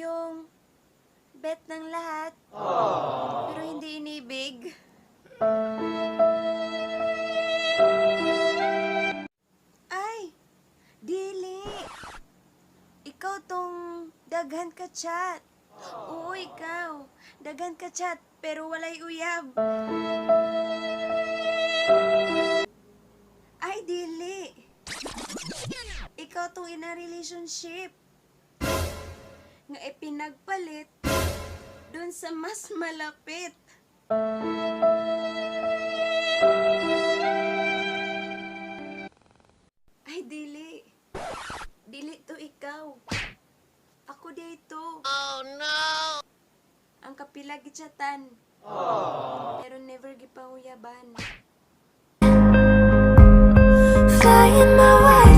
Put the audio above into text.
Yung bet ng lahat, pero hindi inibig. Ay, dili. Ikaw tong daghan ka chat. Oo, ikaw. Daghan ka chat, pero walay uyab. Ay, dili. Ikaw tong ina relationship. Nga ipinagpalit dun sa mas malapit. Ay, dili. Dili to ikaw. Ako dito. Oh, no! Ang kapila gitsatan. Pero never gipahuyaban. Flying my way